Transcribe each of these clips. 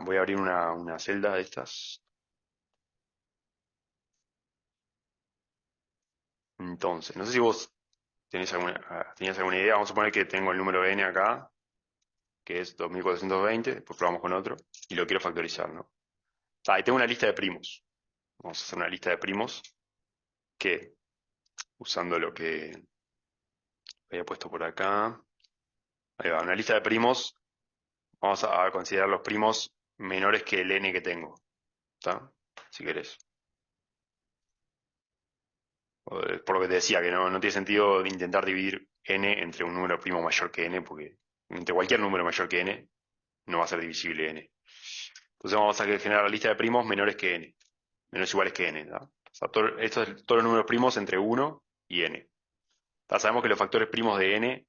Voy a abrir una celda de estas. Entonces, no sé si vos tenías alguna idea. Vamos a suponer que tengo el número n acá, que es 2420, después probamos con otro, y lo quiero factorizar, ¿no? Y tengo una lista de primos. Vamos a hacer una lista de primos que, usando lo que había puesto por acá, ahí va, una lista de primos, vamos a considerar los primos menores que el n que tengo, ¿está? Si querés. Por lo que te decía, que no tiene sentido de intentar dividir n entre un número primo mayor que n, porque entre cualquier número mayor que n no va a ser divisible n. Entonces vamos a generar la lista de primos menores que n, menos iguales que n, ¿tá? O sea, estos son todos los números primos entre 1 y n. Sabemos que los factores primos de n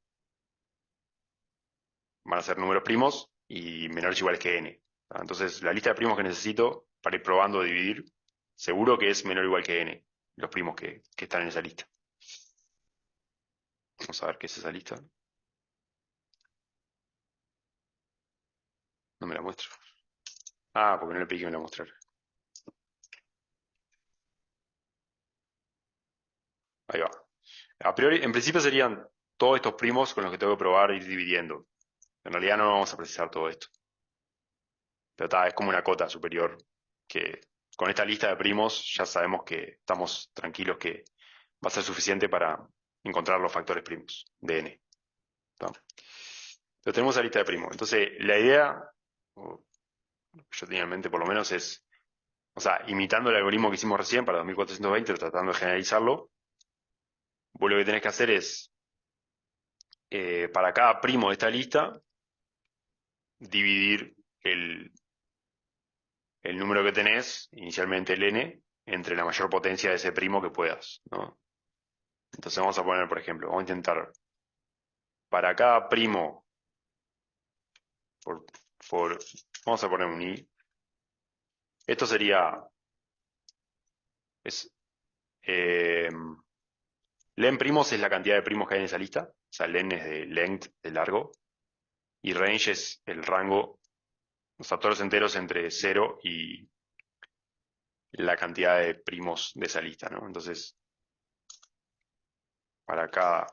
van a ser números primos y menores o iguales que n. Entonces, la lista de primos que necesito para ir probando a dividir, seguro que es menor o igual que n, los primos que están en esa lista. Vamos a ver qué es esa lista. No me la muestro. Porque no le pedí que me la mostrara. Ahí va. A priori, en principio serían todos estos primos con los que tengo que probar ir dividiendo. En realidad no vamos a precisar todo esto. Pero es como una cota superior que con esta lista de primos ya sabemos que estamos tranquilos que va a ser suficiente para encontrar los factores primos de n. ¿Tá? Pero tenemos la lista de primos. Entonces, la idea, o yo tenía en mente por lo menos, es, o sea, imitando el algoritmo que hicimos recién para 2420, tratando de generalizarlo, vos lo que tenés que hacer es, para cada primo de esta lista, dividir el número que tenés, inicialmente el n, entre la mayor potencia de ese primo que puedas, ¿no? Entonces vamos a poner, por ejemplo, vamos a intentar, para cada primo, por, vamos a poner un i, esto sería, es, eh, len primos es la cantidad de primos que hay en esa lista, o sea, len es de length, de largo, y range es el rango, o sea, todos los enteros entre 0 y la cantidad de primos de esa lista, ¿no? Entonces, para cada,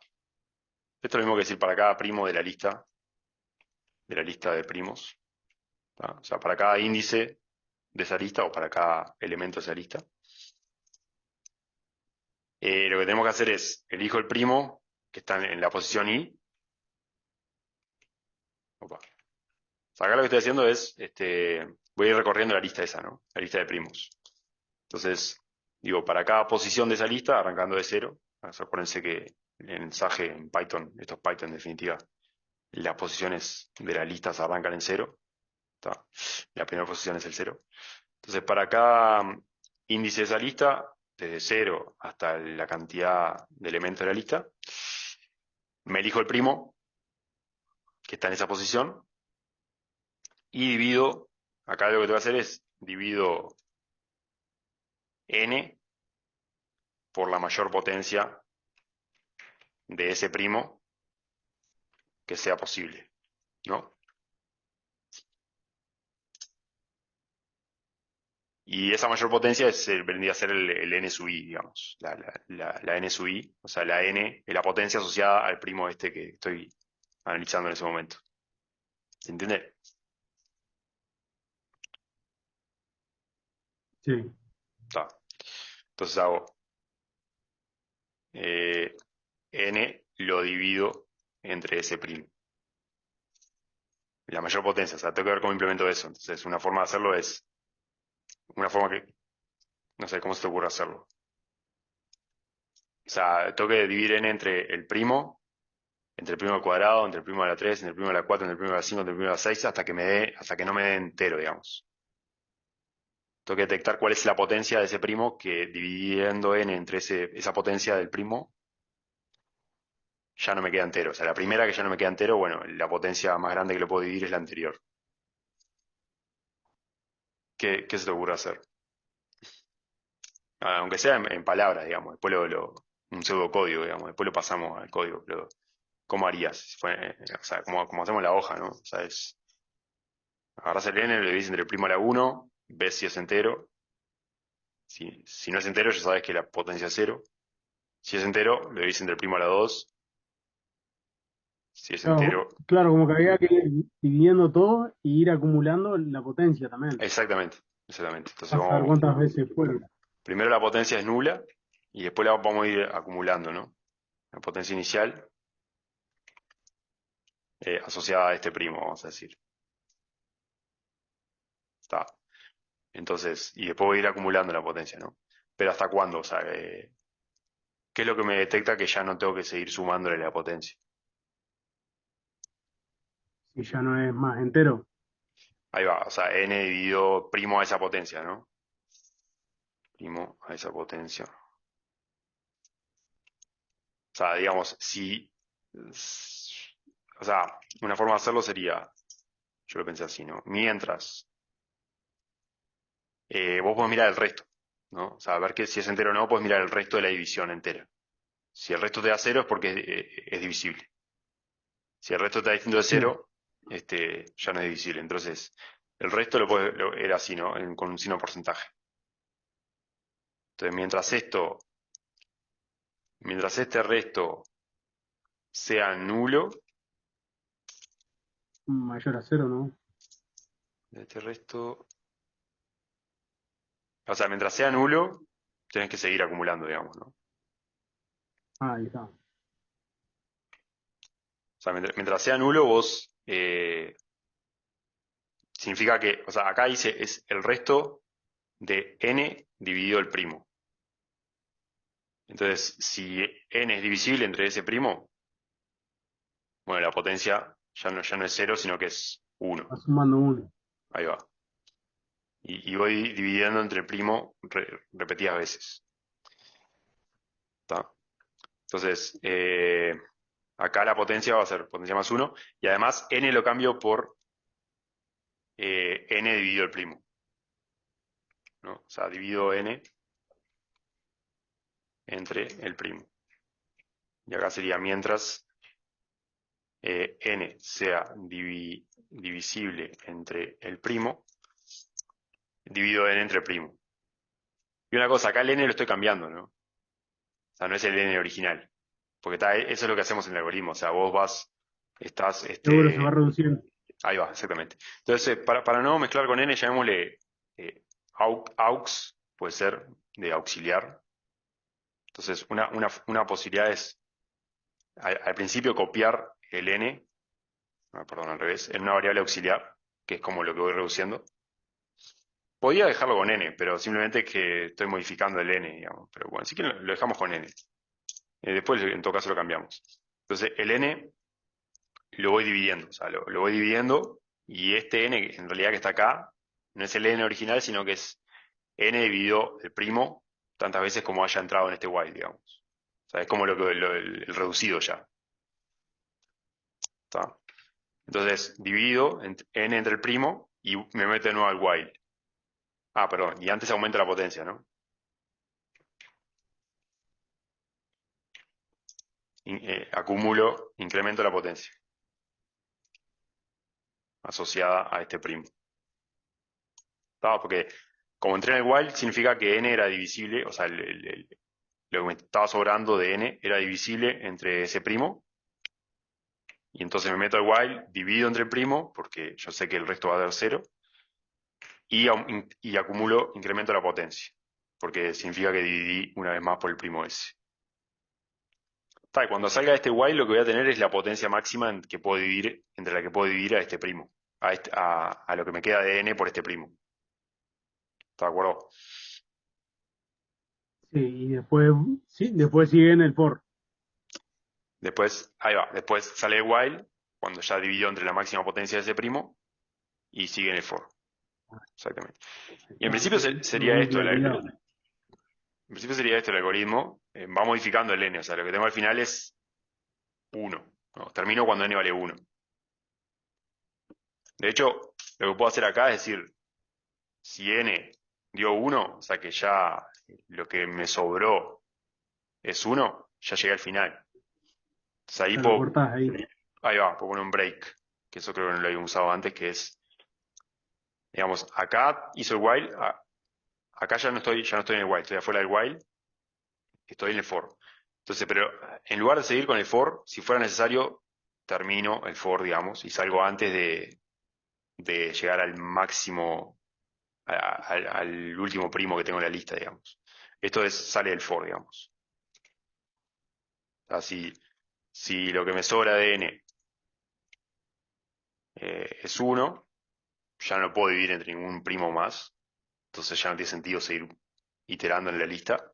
esto es lo mismo que decir para cada primo de la lista de primos, ¿tá? O sea, para cada índice de esa lista o para cada elemento de esa lista. Lo que tenemos que hacer es, elijo el primo que está en la posición i. Opa. O sea, acá lo que estoy haciendo es, voy a ir recorriendo la lista esa, ¿no? La lista de primos. Entonces, digo, para cada posición de esa lista, arrancando de cero, acuérdense que el mensaje en Python, esto es Python en definitiva, las posiciones de las listas arrancan en cero, ¿tá? La primera posición es el cero. Entonces, para cada índice de esa lista, desde cero hasta la cantidad de elementos de la lista, me elijo el primo que está en esa posición y divido, acá lo que tengo que hacer es divido n por la mayor potencia de ese primo que sea posible, ¿no? Y esa mayor potencia vendría a ser el n sub i, digamos, la n sub i, o sea, la n es la potencia asociada al primo este que estoy analizando en ese momento. ¿Se entiende? Sí. Está. Entonces hago eh, n lo divido entre ese primo. La mayor potencia, o sea, tengo que ver cómo implemento eso. Entonces, una forma de hacerlo es, una forma que, no sé, ¿cómo se te ocurre hacerlo? O sea, tengo que dividir n entre el primo al cuadrado, entre el primo a la 3, entre el primo a la 4, entre el primo a la 5, entre el primo a la 6, hasta que no me dé entero, digamos. Tengo que detectar cuál es la potencia de ese primo que dividiendo n entre esa potencia del primo ya no me queda entero. O sea, la primera que ya no me queda entero, bueno, la potencia más grande que lo puedo dividir es la anterior. ¿Qué se te ocurre hacer? Aunque sea en palabras, digamos, después un pseudocódigo, digamos, después lo pasamos al código, pero ¿cómo harías? O sea, como hacemos la hoja, ¿no? O sea, Agarrás el n, lo dividís entre el primo a la 1, ves si es entero. Si no es entero, ya sabes que la potencia es 0. Si es entero, lo dividís entre el primo a la 2. Si es Claro, entero, claro, como que había que ir dividiendo todo y ir acumulando la potencia también. exactamente, exactamente. Entonces A saber cuántas veces fueron. primero la potencia es nula y después la vamos a ir acumulando, ¿no? La potencia inicial asociada a este primo, vamos a decir. Está. Entonces, y después voy a ir acumulando la potencia, ¿no? Pero ¿hasta cuándo? O sea, ¿qué es lo que me detecta que ya no tengo que seguir sumándole la potencia? Si ya no es más entero. Ahí va, o sea, n dividido primo a esa potencia, ¿no? Primo a esa potencia. O sea, digamos, si... O sea, una forma de hacerlo sería, yo lo pensé así, ¿no? Mientras, vos podés mirar el resto, ¿no? O sea, a ver que si es entero o no, podés mirar el resto de la división entera. Si el resto te da cero es porque es divisible. Si el resto está distinto de Bien. cero, ya no es divisible. Entonces, el resto era así, ¿no? Con un signo porcentaje. Entonces, mientras este resto sea nulo, Mayor a cero, ¿no? este resto, o sea, mientras sea nulo, tenés que seguir acumulando, digamos, ¿no? O Ah, ahí está. sea, mientras sea nulo, vos, significa que, o sea, acá dice, es el resto de n dividido el primo. Entonces, si n es divisible entre ese primo, bueno, la potencia ya no es cero, sino que es uno. Va sumando uno. Ahí va. Y voy dividiendo entre el primo repetidas veces. ¿Tá? Entonces, acá la potencia va a ser potencia más uno. Y además, n lo cambio por n dividido el primo, ¿no? O sea, divido n entre el primo. Y acá sería mientras n sea divisible entre el primo, divido n entre el primo. Y una cosa, acá el n lo estoy cambiando, ¿no? O sea, no es el n original. Porque eso es lo que hacemos en el algoritmo. O sea, estás, Seguro se va reduciendo. ahí va, exactamente. Entonces, para no mezclar con n, llamémosle aux, puede ser de auxiliar. Entonces, una posibilidad es al principio copiar el n, perdón, al revés, en una variable auxiliar, que es como lo que voy reduciendo. Podría dejarlo con n, pero simplemente que estoy modificando el n, digamos. Pero bueno, así que lo dejamos con n. Después, en todo caso, lo cambiamos. Entonces, el n lo voy dividiendo, o sea, lo voy dividiendo y este n, en realidad que está acá, no es el n original, sino que es n dividido el primo tantas veces como haya entrado en este while, digamos. O sea, es como el reducido ya. ¿Está? Entonces, divido n entre el primo y me meto de nuevo al while. Ah, perdón, y antes aumenta la potencia, ¿no? Acumulo, incremento la potencia asociada a este primo. ¿Está? Porque como entré en el while, significa que n era divisible, o sea, lo que me estaba sobrando de n era divisible entre ese primo, y entonces me meto al while, divido entre el primo, porque yo sé que el resto va a dar cero, y acumulo, incremento la potencia, porque significa que dividí una vez más por el primo ese. Y cuando salga de este while, lo que voy a tener es la potencia máxima que puedo dividir, entre la que puedo dividir a este primo, a lo que me queda de n por este primo. ¿Está de acuerdo? Sí, y después, sí, después sigue en el for. Después, ahí va, después sale el while, cuando ya dividió entre la máxima potencia de ese primo, y sigue en el for. Exactamente. Y en Claro, principio lo sería esto, bucle aplicado. en principio sería esto el algoritmo. Va modificando el n, o sea, lo que tengo al final es uno, ¿no? Termino cuando n vale uno. De hecho, lo que puedo hacer acá es decir, si n dio uno, o sea que ya lo que me sobró es uno, ya llegué al final. Entonces Ya lo cortás ahí. ahí va, puedo poner un break, que eso creo que no lo había usado antes, que es Digamos, acá hizo el while, acá ya no estoy en el while, estoy afuera del while, estoy en el for. Entonces, pero en lugar de seguir con el for, si fuera necesario, termino el for, digamos, y salgo antes de llegar al máximo, al último primo que tengo en la lista, digamos. Esto sale del for, digamos. Así, si lo que me sobra de n es 1, ya no puedo dividir entre ningún primo más, entonces ya no tiene sentido seguir iterando en la lista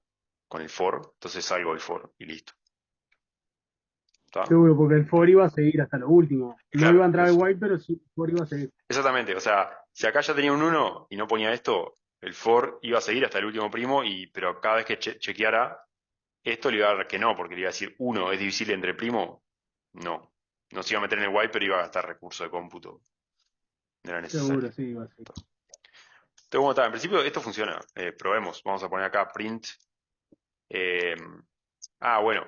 con el for, entonces salgo del for y listo. ¿Está? Seguro, porque el for iba a seguir hasta lo último. No iba a Claro, entrar el while, pero sí, el for iba a seguir. exactamente, o sea, si acá ya tenía un 1 y no ponía esto, el for iba a seguir hasta el último primo, pero cada vez que chequeara esto le iba a dar que no, porque le iba a decir 1 es divisible entre primo, no. No se iba a meter en el while, pero iba a gastar recursos de cómputo, no era necesario. Seguro, sí, iba a seguir. Entonces, bueno, está, en principio esto funciona. Probemos. Vamos a poner acá print. eh, bueno,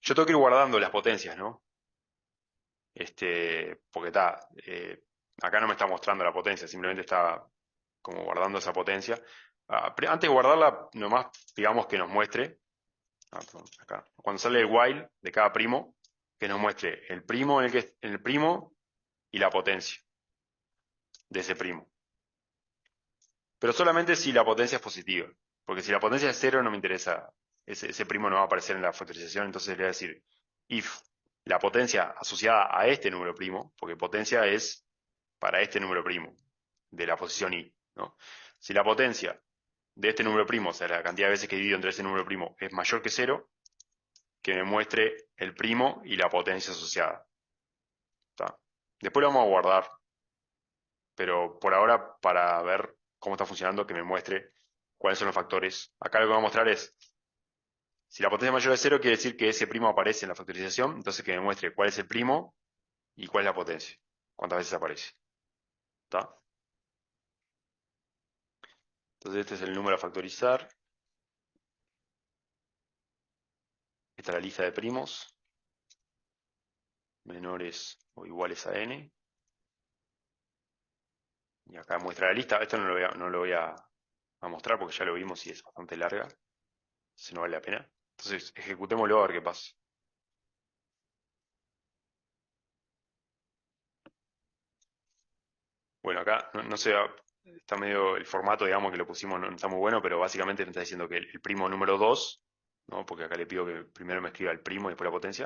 yo tengo que ir guardando las potencias, ¿no? Porque está, acá no me está mostrando la potencia, simplemente está como guardando esa potencia. Antes de guardarla, nomás digamos que nos muestre, perdón, acá, cuando sale el while de cada primo, que nos muestre el primo en el primo y la potencia de ese primo. Pero solamente si la potencia es positiva. Porque si la potencia es cero, no me interesa. Ese primo no va a aparecer en la factorización. Entonces le voy a decir if la potencia asociada a este número primo, porque potencia es para este número primo de la posición i, ¿no? Si la potencia de este número primo, o sea, la cantidad de veces que divido entre ese número primo, es mayor que cero, que me muestre el primo y la potencia asociada. ¿Está? Después lo vamos a guardar, pero por ahora, para ver cómo está funcionando, que me muestre cuáles son los factores. Acá lo que voy a mostrar es, si la potencia es mayor de cero, quiere decir que ese primo aparece en la factorización, entonces que me muestre cuál es el primo y cuál es la potencia, cuántas veces aparece. ¿Está? Entonces este es el número a factorizar. Esta es la lista de primos menores o iguales a n. Y acá muestra la lista. Esto no lo voy a mostrar porque ya lo vimos y es bastante larga. Entonces no vale la pena. Entonces ejecutémoslo a ver qué pasa. Bueno, acá no sé, está medio el formato, digamos, que lo pusimos, no está muy bueno, pero básicamente me está diciendo que el primo número 2, ¿no? Porque acá le pido que primero me escriba el primo y después la potencia,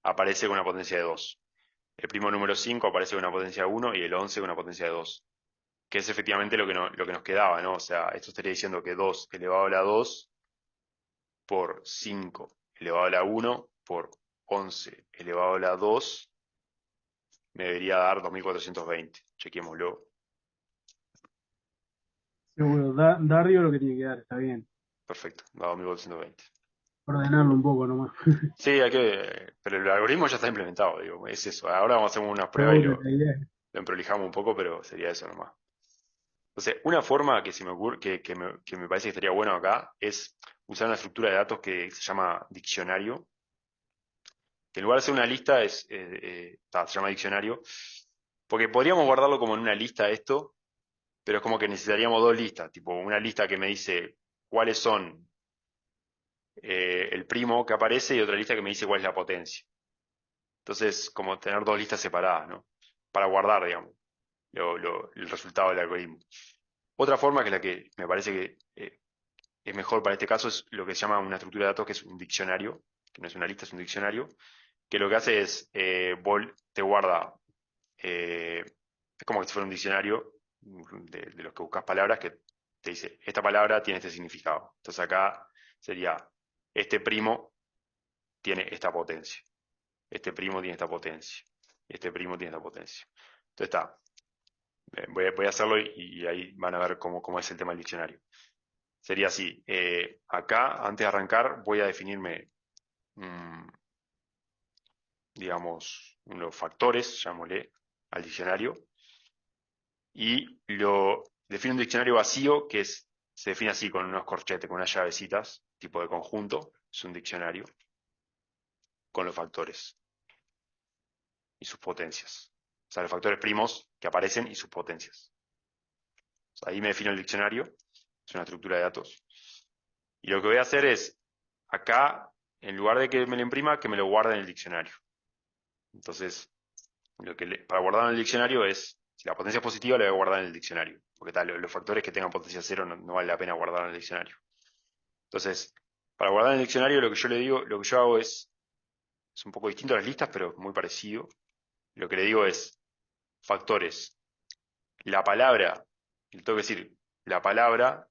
aparece con una potencia de 2. El primo número 5 aparece con una potencia de 1 y el 11 con una potencia de 2, que es efectivamente lo que nos quedaba, ¿no? O sea, esto estaría diciendo que 2 elevado a la 2 por 5 elevado a la 1 por 11 elevado a la 2 me debería dar 2420. Chequémoslo. Seguro, Dario lo que tiene que dar, está bien. Perfecto, da 2420. Ordenarlo un poco nomás. Sí, pero el algoritmo ya está implementado, digo, es eso. Ahora vamos a hacer una prueba y Seguro, lo, la idea. lo emprolijamos un poco, pero sería eso nomás. Entonces, una forma que se me ocurre, que me parece que estaría bueno acá, es usar una estructura de datos que se llama diccionario, que en lugar de ser una lista, se llama diccionario, porque podríamos guardarlo como en una lista esto, pero es como que necesitaríamos dos listas, tipo una lista que me dice cuáles son el primo que aparece y otra lista que me dice cuál es la potencia. Entonces, como tener dos listas separadas, ¿no? Para guardar, digamos, el resultado del algoritmo. Otra forma, que es la que me parece que es mejor para este caso, es lo que se llama una estructura de datos, que es un diccionario, que no es una lista, es un diccionario, que lo que hace es, te guarda, es como que si fuera un diccionario de los que buscas palabras, que te dice, esta palabra tiene este significado. Entonces acá sería, este primo tiene esta potencia. Este primo tiene esta potencia. Este primo tiene esta potencia. Entonces está. Voy a hacerlo y ahí van a ver cómo es el tema del diccionario. Sería así. Acá, antes de arrancar, voy a definirme, mm, digamos, unos factores, llamémosle, al diccionario. Y lo defino un diccionario vacío se define así, con unos corchetes, con unas llavecitas, tipo de conjunto. Es un diccionario con los factores y sus potencias. O sea, los factores primos que aparecen y sus potencias. Ahí me defino el diccionario, es una estructura de datos. Y lo que voy a hacer es, acá, en lugar de que me lo imprima, que me lo guarde en el diccionario. Entonces, para guardar en el diccionario es, si la potencia es positiva, lo voy a guardar en el diccionario. Porque tal, los factores que tengan potencia cero no vale la pena guardar en el diccionario. Entonces, para guardar en el diccionario, lo que yo le digo, lo que yo hago es un poco distinto a las listas, pero muy parecido. Lo que le digo es factores. La palabra, le tengo que decir, la palabra,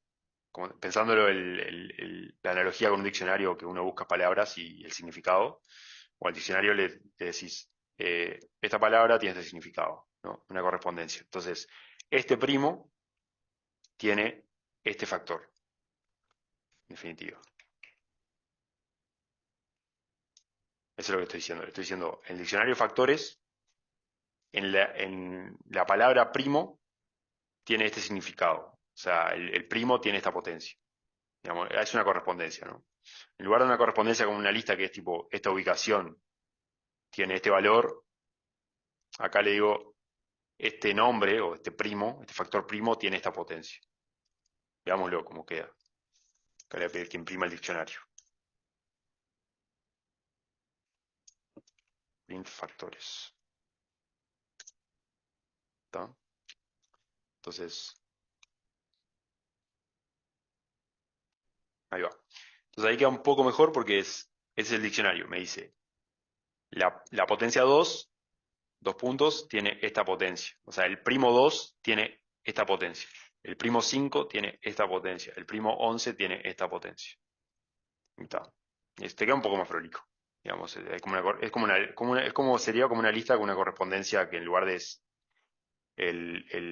como pensándolo la analogía con un diccionario que uno busca palabras y el significado, o al diccionario le decís, esta palabra tiene este significado, ¿no? Una correspondencia. Entonces, este primo tiene este factor, en definitiva. Eso es lo que estoy diciendo. Le estoy diciendo, en el diccionario de factores, en la palabra primo tiene este significado. O sea, el primo tiene esta potencia. Digamos, es una correspondencia, ¿no? En lugar de una correspondencia como una lista que es tipo, esta ubicación tiene este valor, acá le digo, este nombre o este primo, este factor primo tiene esta potencia. Veámoslo cómo queda. Acá le voy a pedir que imprima el diccionario. Print factores. ¿Está? Entonces, ahí va. Entonces ahí queda un poco mejor porque es el diccionario. Me dice, la potencia 2, dos puntos, tiene esta potencia. O sea, el primo 2 tiene esta potencia. El primo 5 tiene esta potencia. El primo 11 tiene esta potencia. Está. Te queda un poco más prolijo. Digamos, es como sería como una lista con una correspondencia que en lugar de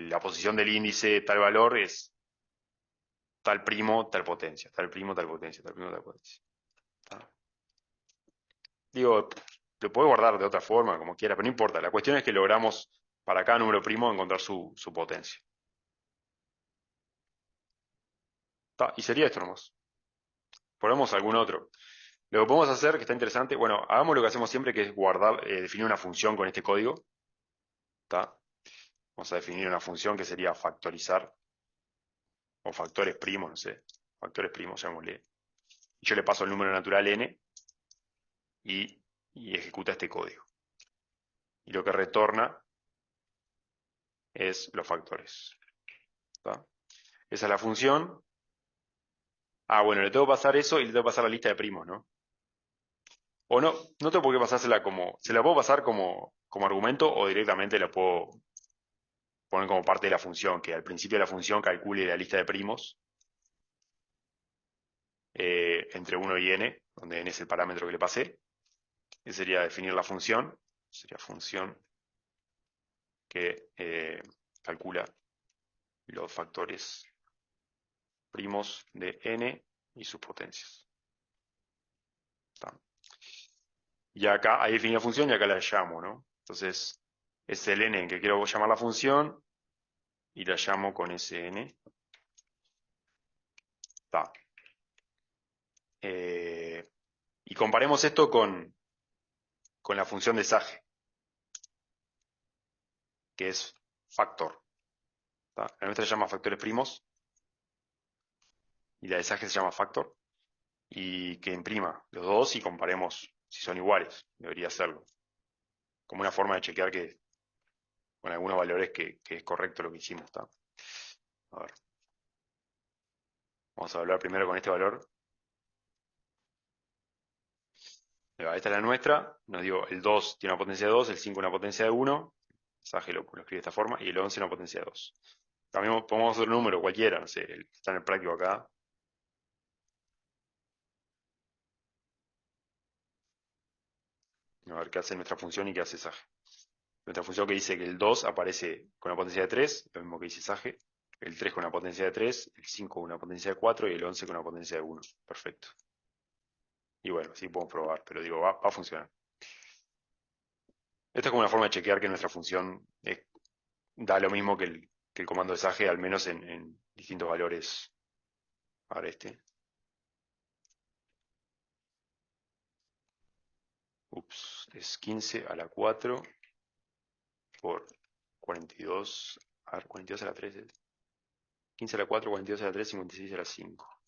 la posición del índice tal valor es tal primo, tal potencia, tal primo, tal potencia, tal primo, tal potencia. ¿Está? Digo, lo puedo guardar de otra forma, como quiera, pero no importa. La cuestión es que logramos para cada número primo encontrar su potencia. ¿Está? Y sería esto nomás. Ponemos algún otro. Lo que podemos hacer, que está interesante, bueno, hagamos lo que hacemos siempre, que es guardar, definir una función con este código. ¿Está? Vamos a definir una función que sería factorizar, o factores primos, no sé, factores primos, llamémosle. Y yo le paso el número natural n y ejecuta este código. Y lo que retorna es los factores. ¿Está? Esa es la función. Ah, bueno, le tengo que pasar eso y le tengo que pasar la lista de primos, ¿no? O no, no tengo por qué pasársela como, se la puedo pasar como argumento o directamente la puedo poner como parte de la función, que al principio de la función calcule la lista de primos entre 1 y n, donde n es el parámetro que le pasé. Ese sería definir la función, sería función que calcula los factores primos de n y sus potencias. ¿Está? Y acá, ahí definí la función y acá la llamo, ¿no? Entonces, es el n en que quiero llamar la función y la llamo con ese n. Está. Y comparemos esto con la función de Sage, que es factor. ¿Está? La nuestra se llama factores primos y la de Sage se llama factor. Y que imprima los dos y comparemos si son iguales. Debería serlo. Como una forma de chequear que con algunos valores que es correcto lo que hicimos. ¿Está? A ver. Vamos a hablar primero con este valor. Esta es la nuestra. Nos dio el 2 tiene una potencia de 2, el 5 una potencia de 1. Sage lo escribe de esta forma. Y el 11 una potencia de 2. También podemos hacer un número cualquiera, no sé, el que está en el práctico acá. A ver qué hace nuestra función y qué hace Sage. Nuestra función que dice que el 2 aparece con una potencia de 3, lo mismo que dice Sage. El 3 con una potencia de 3, el 5 con una potencia de 4 y el 11 con una potencia de 1. Perfecto. Y bueno, sí podemos probar, pero digo, va a funcionar. Esta es como una forma de chequear que nuestra función da lo mismo que el comando de Sage, al menos en distintos valores. Ahora este. Ups, es 15 a la 4 por 42. A ver, 42 a la 3 es. 15 a la 4, 42 a la 3, 56 a la 5.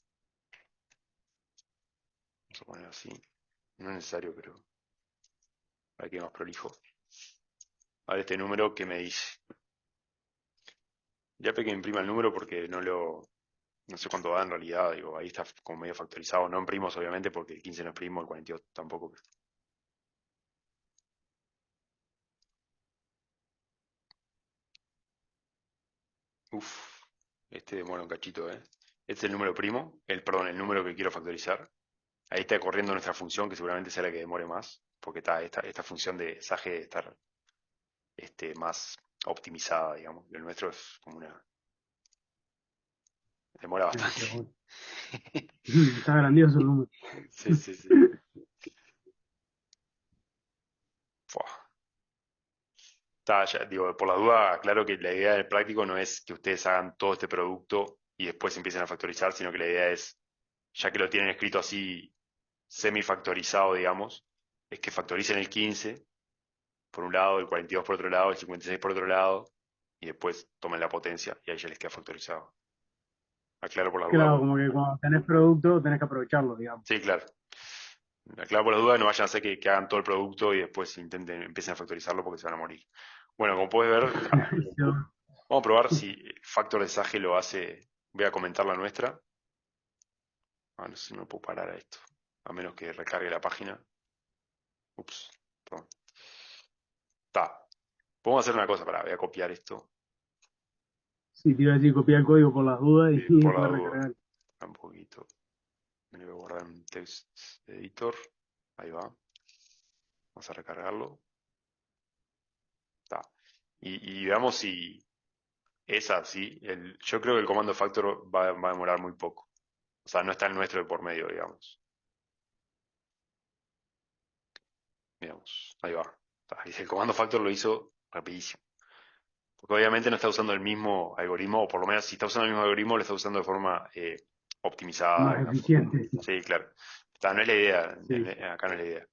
Vamos a poner así. No es necesario, pero para que quede más prolijo. A ver este número que me dice. Ya que me imprima el número porque no sé cuánto da en realidad. Digo, ahí está como medio factorizado. No en primos, obviamente, porque el 15 no es primo, el 42 tampoco. Uf, este demora un cachito, ¿eh? Este es el número primo, perdón, el número que quiero factorizar. Ahí está corriendo nuestra función, que seguramente sea la que demore más, porque esta función de Sage debe estar más optimizada, digamos. Y el nuestro es como demora Demasiado bastante. bueno. Está grandioso el número. Sí, sí, sí. Fua. Digo, por la duda, claro que la idea del práctico no es que ustedes hagan todo este producto y después empiecen a factorizar, sino que la idea es, ya que lo tienen escrito así semifactorizado, digamos, es que factoricen el 15 por un lado, el 42 por otro lado, el 56 por otro lado, y después tomen la potencia y ahí ya les queda factorizado. Aclaro por la duda. Claro, como que cuando tenés producto tenés que aprovecharlo, digamos. Sí, claro. Aclaro por la duda, no vayan a hacer que hagan todo el producto y después empiecen a factorizarlo porque se van a morir. Bueno, como puedes ver, vamos a probar si el factor de Sage lo hace. Voy a comentar la nuestra. No sé si no puedo parar a esto. A menos que recargue la página. Ups, perdón. Está. Podemos hacer una cosa, voy a copiar esto. Sí, te iba a decir copiar el código por las dudas y Por la después duda. recargar. Un poquito. Me lo voy a guardar en text editor. Ahí va. Vamos a recargarlo. Está. Y veamos si es así. Yo creo que el comando factor va a demorar muy poco. O sea, no está el nuestro de por medio, digamos. Digamos. Ahí va. Está. Y el comando factor lo hizo rapidísimo. Porque obviamente no está usando el mismo algoritmo, o por lo menos si está usando el mismo algoritmo, lo está usando de forma optimizada, Más digamos. eficiente, sí. Sí, claro. No es la idea, Sí. acá no es la idea.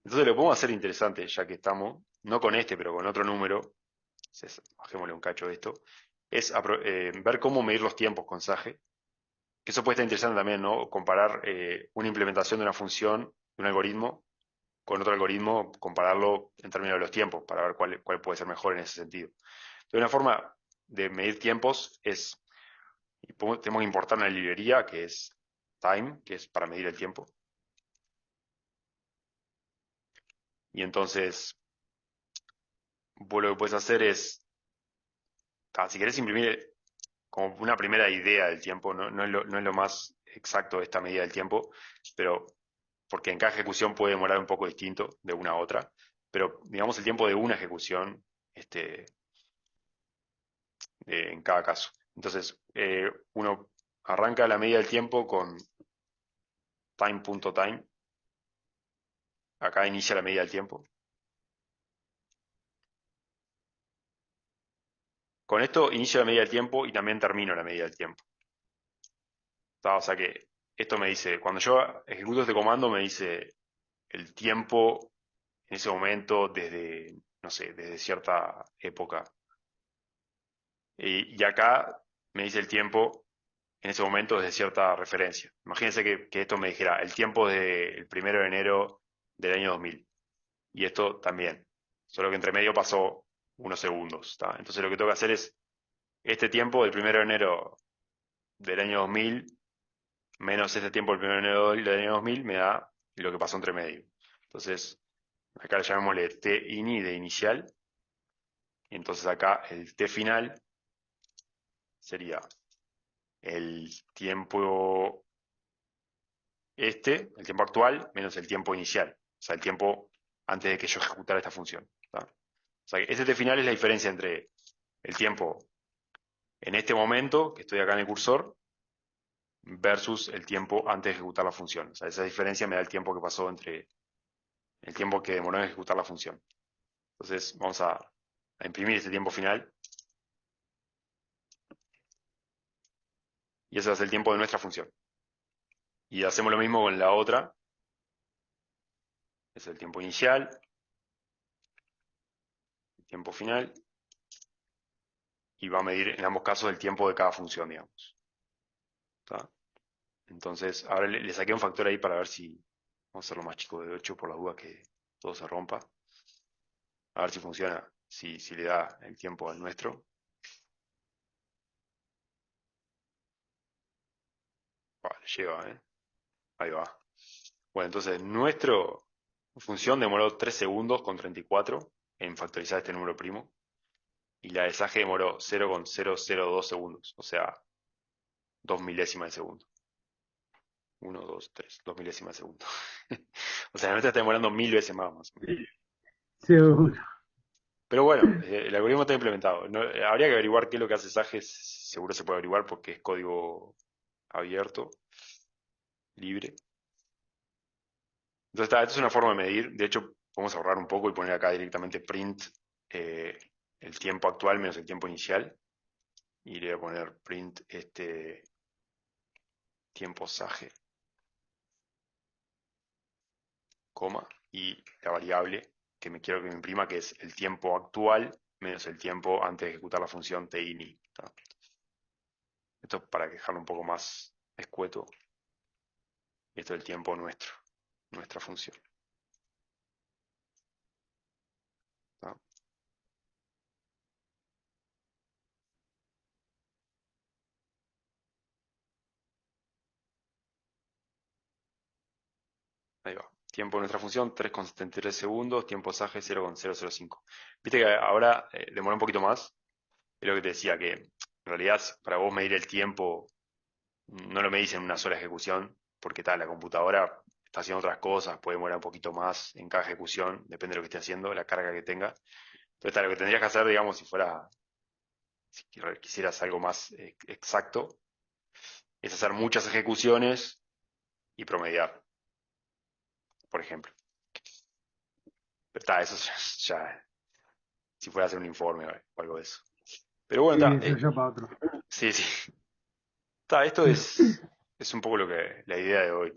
Entonces lo podemos hacer interesante, ya que estamos, no con este, pero con otro número, bajémosle un cacho de esto, es ver cómo medir los tiempos con Sage, que eso puede estar interesante también, ¿no? Comparar una implementación de una función, de un algoritmo, con otro algoritmo, compararlo en términos de los tiempos, para ver cuál puede ser mejor en ese sentido. Entonces, una forma de medir tiempos es, tenemos que importar una librería que es time, que es para medir el tiempo. Y entonces, vos lo que puedes hacer es, si querés imprimir como una primera idea del tiempo, no es lo más exacto esta medida del tiempo, pero porque en cada ejecución puede demorar un poco distinto de una a otra, pero digamos el tiempo de una ejecución en cada caso. Entonces, uno arranca la medida del tiempo con time.time, acá inicia la medida del tiempo. Con esto inicio la medida del tiempo y también termino la medida del tiempo. O sea que esto me dice, cuando yo ejecuto este comando me dice el tiempo en ese momento desde, no sé, desde cierta época. Y acá me dice el tiempo en ese momento desde cierta referencia. Imagínense que esto me dijera el tiempo del 1 de enero del año 2000. Y esto también. Solo que entre medio pasó unos segundos. ¿Tá? Entonces lo que tengo que hacer es este tiempo del 1 de enero del año 2000 menos este tiempo del 1 de enero del año 2000 me da lo que pasó entre medio. Entonces, acá le llamémosle t-ini de inicial. Y entonces acá el t final sería el tiempo el tiempo actual menos el tiempo inicial. O sea, el tiempo antes de que yo ejecutara esta función. ¿Tá? O sea, ese t final es la diferencia entre el tiempo en este momento, que estoy acá en el cursor, versus el tiempo antes de ejecutar la función. O sea, esa diferencia me da el tiempo que pasó entre el tiempo que demoró en ejecutar la función. Entonces, vamos a imprimir este tiempo final. Y ese es el tiempo de nuestra función. Y hacemos lo mismo con la otra. Es el tiempo inicial, el tiempo final y va a medir en ambos casos el tiempo de cada función, digamos. ¿Tá? Entonces, ahora le saqué un factor ahí para ver si, vamos a hacerlo más chico de 8 por la duda que todo se rompa. A ver si funciona, si le da el tiempo al nuestro. Le lleva, ¿eh? Ahí va. Bueno, entonces nuestro función demoró 3 segundos con 34 en factorizar este número primo. Y la de Sage demoró 0,002 segundos. O sea, 2 milésimas de segundo. 1, 2, 3, 2 milésimas de segundo. O sea, la nuestra está demorando 1000 veces más o menos. Seguro. Pero bueno, el algoritmo está implementado. Habría que averiguar qué es lo que hace Sage. Seguro se puede averiguar porque es código abierto, libre. Entonces, esta es una forma de medir. De hecho, podemos ahorrar un poco y poner acá directamente print eh, el tiempo actual menos el tiempo inicial. Y le voy a poner print este tiempo Sage, coma, y la variable que me quiero que me imprima, que es el tiempo actual menos el tiempo antes de ejecutar la función tini. Esto es para dejarlo un poco más escueto. Y esto es el tiempo nuestro, nuestra función. ¿Tá? Ahí va. Tiempo de nuestra función, 3,73 segundos. Tiempo Sage, 0,005. Viste que ahora demora un poquito más. Es lo que te decía, que en realidad para vos medir el tiempo no lo medís en una sola ejecución, porque tal, la computadora está haciendo otras cosas, puede demorar un poquito más en cada ejecución, depende de lo que esté haciendo, la carga que tenga. Entonces, tal, lo que tendrías que hacer, digamos, si quisieras algo más exacto, es hacer muchas ejecuciones y promediar, por ejemplo. Pero está, eso ya, si fuera a hacer un informe o algo de eso. Pero bueno, está, Eso ya para otro. sí, sí. Está, esto es un poco lo que, la idea de hoy.